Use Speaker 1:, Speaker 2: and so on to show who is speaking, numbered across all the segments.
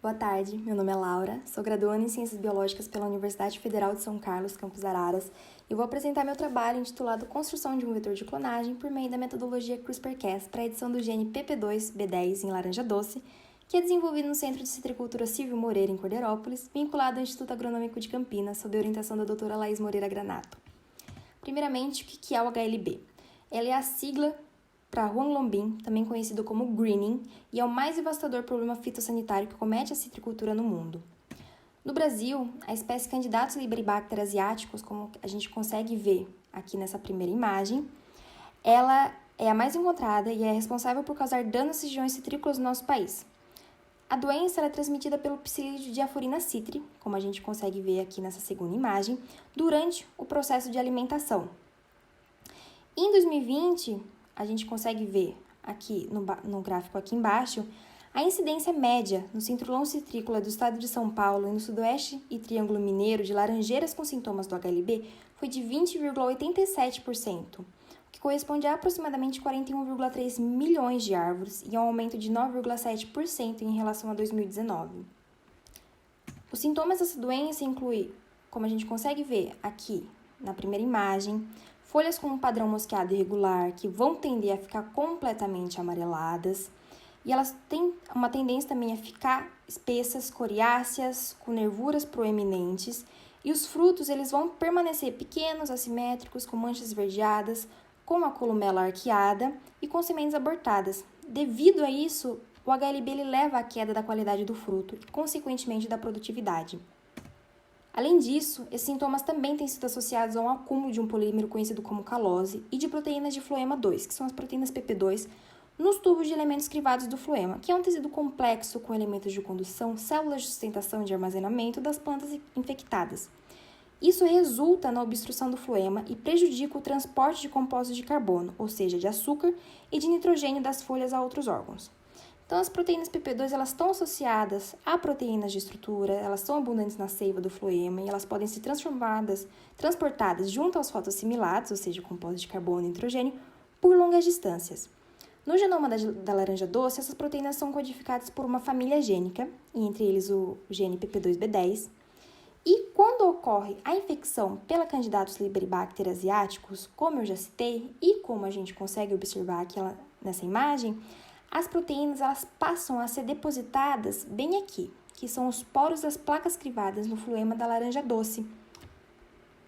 Speaker 1: Boa tarde, meu nome é Laura, sou graduanda em Ciências Biológicas pela Universidade Federal de São Carlos, campus Araras, e vou apresentar meu trabalho intitulado Construção de um vetor de clonagem por meio da metodologia CRISPR-Cas para a edição do gene PP2-B10 em laranja doce, que é desenvolvido no Centro de Citricultura Silvio Moreira, em Cordeirópolis, vinculado ao Instituto Agronômico de Campinas, sob a orientação da doutora Laís Moreira Granato. Primeiramente, o que é o HLB? Ela é a sigla para Huanglongbin, também conhecido como greening, e é o mais devastador problema fitossanitário que comete a citricultura no mundo. No Brasil, a espécie Candidatus liberibacter asiaticus, como a gente consegue ver aqui nessa primeira imagem, ela é a mais encontrada e é responsável por causar dano às regiões citrícolas do nosso país. A doença é transmitida pelo psilídeo Diaphorina citri, como a gente consegue ver aqui nessa segunda imagem, durante o processo de alimentação. Em 2020, a gente consegue ver aqui no gráfico aqui embaixo a incidência média no cinturão citrícola do estado de São Paulo e no sudoeste e Triângulo Mineiro de laranjeiras com sintomas do HLB foi de 20,87%, o que corresponde a aproximadamente 41,3 milhões de árvores e a um aumento de 9,7% em relação a 2019. Os sintomas dessa doença incluem, como a gente consegue ver aqui na primeira imagem, folhas com um padrão mosqueado irregular, que vão tender a ficar completamente amareladas, e elas têm uma tendência também a ficar espessas, coriáceas, com nervuras proeminentes, e os frutos eles vão permanecer pequenos, assimétricos, com manchas esverdeadas, com a columela arqueada e com sementes abortadas. Devido a isso, o HLB ele leva à queda da qualidade do fruto e, consequentemente, da produtividade. Além disso, esses sintomas também têm sido associados a um acúmulo de um polímero conhecido como calose e de proteínas de floema 2, que são as proteínas PP2, nos tubos de elementos crivados do floema, que é um tecido complexo com elementos de condução, células de sustentação e de armazenamento das plantas infectadas. Isso resulta na obstrução do floema e prejudica o transporte de compostos de carbono, ou seja, de açúcar e de nitrogênio das folhas a outros órgãos. Então, as proteínas PP2 elas estão associadas a proteínas de estrutura, elas são abundantes na seiva do floema e elas podem ser transportadas junto aos fotoassimilados, ou seja, compostos de carbono e nitrogênio, por longas distâncias. No genoma da laranja doce, essas proteínas são codificadas por uma família gênica, e entre eles o gene PP2-B10, e quando ocorre a infecção pela Candidatus liberibacter asiaticus, como eu já citei, e como a gente consegue observar aqui nessa imagem, as proteínas elas passam a ser depositadas bem aqui, que são os poros das placas crivadas no floema da laranja doce.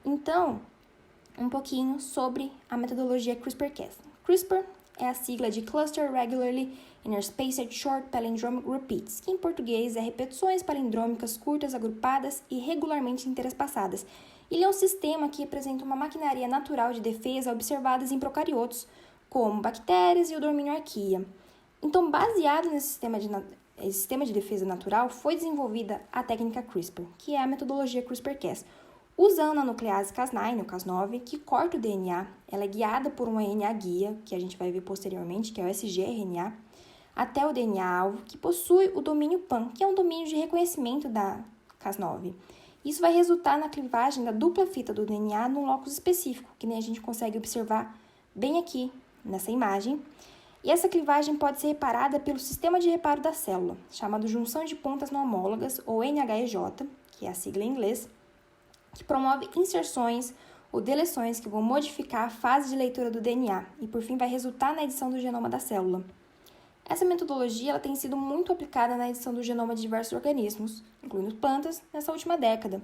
Speaker 1: Então, um pouquinho sobre a metodologia CRISPR-Cas. CRISPR é a sigla de Cluster Regularly Interspaced Short Palindromic Repeats, que em português é repetições palindrômicas curtas, agrupadas e regularmente interespaçadas. Ele é um sistema que representa uma maquinaria natural de defesa observadas em procariotos, como bactérias e o domínio arqueia. Então, baseado nesse sistema de defesa natural, foi desenvolvida a técnica CRISPR, que é a metodologia CRISPR-Cas, usando a nuclease Cas9, ou Cas9, que corta o DNA. Ela é guiada por um RNA guia, que a gente vai ver posteriormente, que é o sgRNA, até o DNA-alvo, que possui o domínio PAN, que é um domínio de reconhecimento da Cas9. Isso vai resultar na clivagem da dupla fita do DNA num locus específico, que nem a gente consegue observar bem aqui nessa imagem. E essa clivagem pode ser reparada pelo sistema de reparo da célula, chamado junção de pontas não homólogas, ou NHEJ, que é a sigla em inglês, que promove inserções ou deleções que vão modificar a fase de leitura do DNA e, por fim, vai resultar na edição do genoma da célula. Essa metodologia ela tem sido muito aplicada na edição do genoma de diversos organismos, incluindo plantas, nessa última década.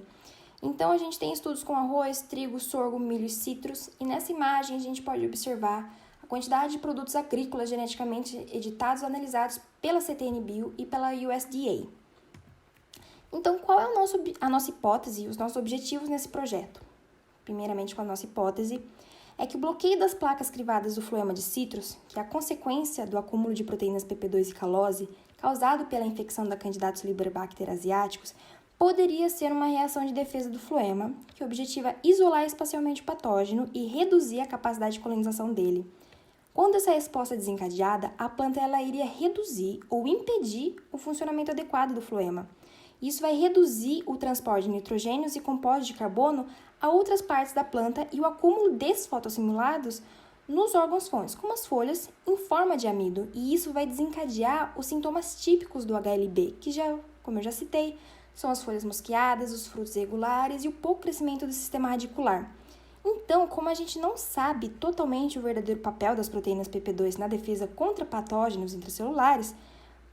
Speaker 1: Então, a gente tem estudos com arroz, trigo, sorgo, milho e citros, e nessa imagem a gente pode observar a quantidade de produtos agrícolas geneticamente editados analisados pela CTN-Bio e pela USDA. Então, qual é a nossa hipótese e os nossos objetivos nesse projeto? Primeiramente, com a nossa hipótese, é que o bloqueio das placas crivadas do floema de citros, que é a consequência do acúmulo de proteínas PP2 e calose, causado pela infecção da Candidatus liberibacter asiaticus, poderia ser uma reação de defesa do floema, que objetiva isolar espacialmente o patógeno e reduzir a capacidade de colonização dele. Quando essa resposta é desencadeada, a planta ela iria reduzir ou impedir o funcionamento adequado do floema. Isso vai reduzir o transporte de nitrogênios e compostos de carbono a outras partes da planta e o acúmulo desses fotoassimilados nos órgãos-fontes, como as folhas, em forma de amido, e isso vai desencadear os sintomas típicos do HLB, que como eu já citei, são as folhas mosqueadas, os frutos irregulares e o pouco crescimento do sistema radicular. Então, como a gente não sabe totalmente o verdadeiro papel das proteínas PP2 na defesa contra patógenos intracelulares,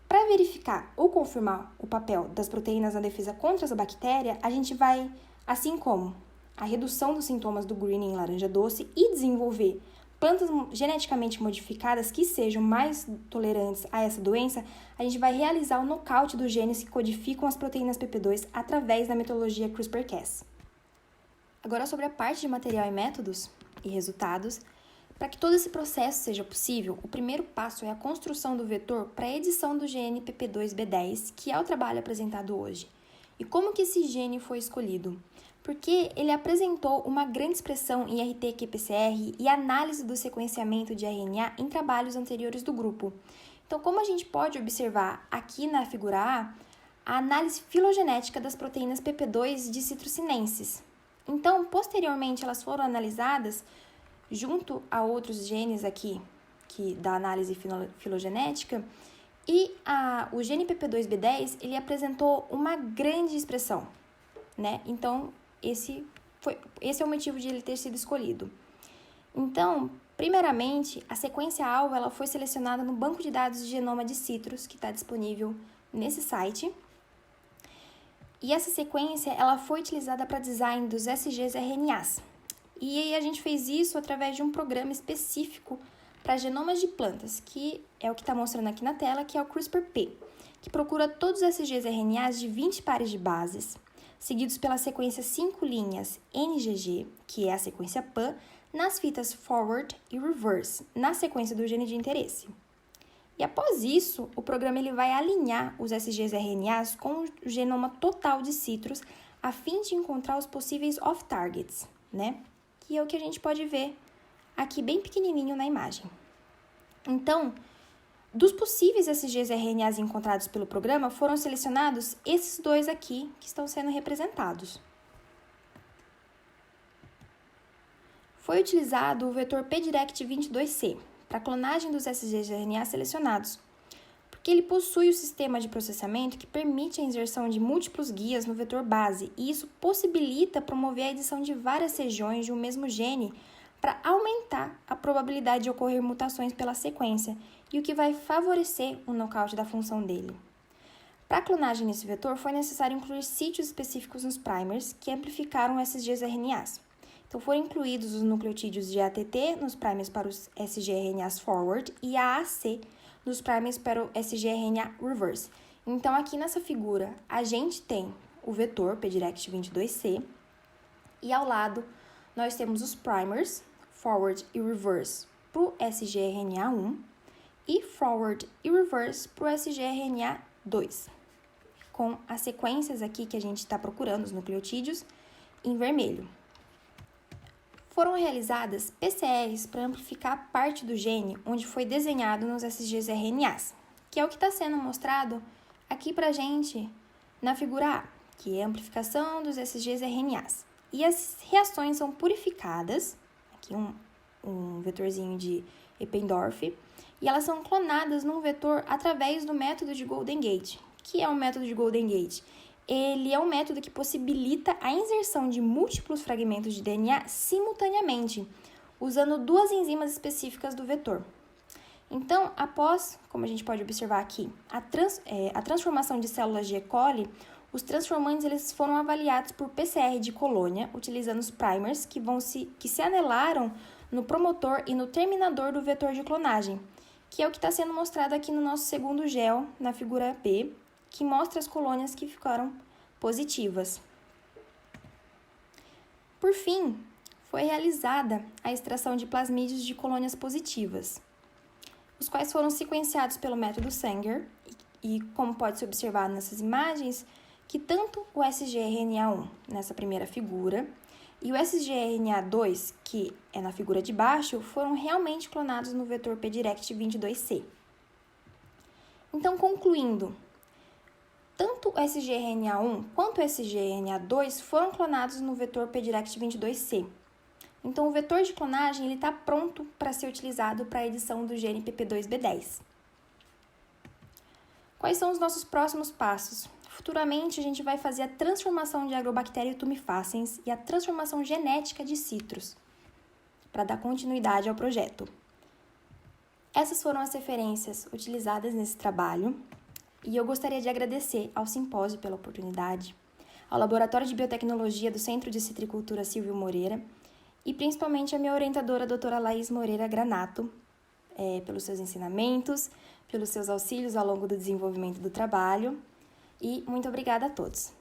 Speaker 1: para verificar ou confirmar o papel das proteínas na defesa contra essa bactéria, a gente vai, assim como a redução dos sintomas do greening em laranja doce e desenvolver plantas geneticamente modificadas que sejam mais tolerantes a essa doença, a gente vai realizar o nocaute dos genes que codificam as proteínas PP2 através da metodologia CRISPR-Cas. Agora, sobre a parte de material e métodos e resultados, para que todo esse processo seja possível, o primeiro passo é a construção do vetor para a edição do gene PP2B10, que é o trabalho apresentado hoje. E como que esse gene foi escolhido? Porque ele apresentou uma grande expressão em RT-qPCR e análise do sequenciamento de RNA em trabalhos anteriores do grupo. Então, como a gente pode observar aqui na figura a análise filogenética das proteínas PP2 de citrussinenses. Então, posteriormente, elas foram analisadas junto a outros genes aqui, da análise filogenética, e o gene PP2B10, ele apresentou uma grande expressão, né? Então, esse é o motivo de ele ter sido escolhido. Então, primeiramente, a sequência-alvo ela foi selecionada no banco de dados de genoma de citrus, que está disponível nesse site. E essa sequência ela foi utilizada para design dos sgRNAs. E aí a gente fez isso através de um programa específico para genomas de plantas, que é o que está mostrando aqui na tela, que é o CRISPR-P, que procura todos os sgRNAs de 20 pares de bases, seguidos pela sequência 5 linhas NGG, que é a sequência PAN, nas fitas forward e reverse, na sequência do gene de interesse. E após isso, o programa ele vai alinhar os sgRNAs com o genoma total de citrus, a fim de encontrar os possíveis off-targets, né? Que é o que a gente pode ver aqui bem pequenininho na imagem. Então, dos possíveis sgRNAs encontrados pelo programa, foram selecionados esses dois aqui que estão sendo representados. Foi utilizado o vetor PDirect22C para a clonagem dos sgRNAs selecionados, porque ele possui o sistema de processamento que permite a inserção de múltiplos guias no vetor base, e isso possibilita promover a edição de várias regiões de um mesmo gene para aumentar a probabilidade de ocorrer mutações pela sequência, e o que vai favorecer o nocaute da função dele. Para a clonagem nesse vetor, foi necessário incluir sítios específicos nos primers que amplificaram esses sgRNAs. Então, foram incluídos os nucleotídeos de ATT nos primers para os sgRNAs forward e a AC nos primers para o sgRNA reverse. Então, aqui nessa figura, a gente tem o vetor PDirect22C e ao lado nós temos os primers forward e reverse para o sgRNA1 e forward e reverse para o sgRNA2, com as sequências aqui que a gente está procurando, os nucleotídeos, em vermelho. Foram realizadas PCRs para amplificar parte do gene onde foi desenhado nos sgRNAs, que é o que está sendo mostrado aqui para a gente na figura A, que é a amplificação dos sgRNAs. E as reações são purificadas, aqui um vetorzinho de Eppendorf, e elas são clonadas num vetor através do método de Golden Gate. O que é o método de Golden Gate? Ele é um método que possibilita a inserção de múltiplos fragmentos de DNA simultaneamente, usando duas enzimas específicas do vetor. Então, após, como a gente pode observar aqui, a transformação de células de E. coli, os transformantes eles foram avaliados por PCR de colônia, utilizando os primers que se anelaram no promotor e no terminador do vetor de clonagem, que é o que está sendo mostrado aqui no nosso segundo gel, na figura B, que mostra as colônias que ficaram positivas. Por fim, foi realizada a extração de plasmídeos de colônias positivas, os quais foram sequenciados pelo método Sanger, e como pode-se observar nessas imagens, que tanto o sgRNA1, nessa primeira figura, e o sgRNA2, que é na figura de baixo, foram realmente clonados no vetor PDirect22C. Então, concluindo, tanto o sgRNA1 quanto o sgRNA2 foram clonados no vetor PDirect22C. Então, o vetor de clonagem está pronto para ser utilizado para a edição do gene PP2B10. Quais são os nossos próximos passos? Futuramente, a gente vai fazer a transformação de Agrobacterium tumefaciens e a transformação genética de citros, para dar continuidade ao projeto. Essas foram as referências utilizadas nesse trabalho, e eu gostaria de agradecer ao Simpósio pela oportunidade, ao Laboratório de Biotecnologia do Centro de Citricultura Silvio Moreira, e principalmente a minha orientadora, a doutora Laís Moreira Granato, pelos seus ensinamentos, pelos seus auxílios ao longo do desenvolvimento do trabalho, e muito obrigada a todos.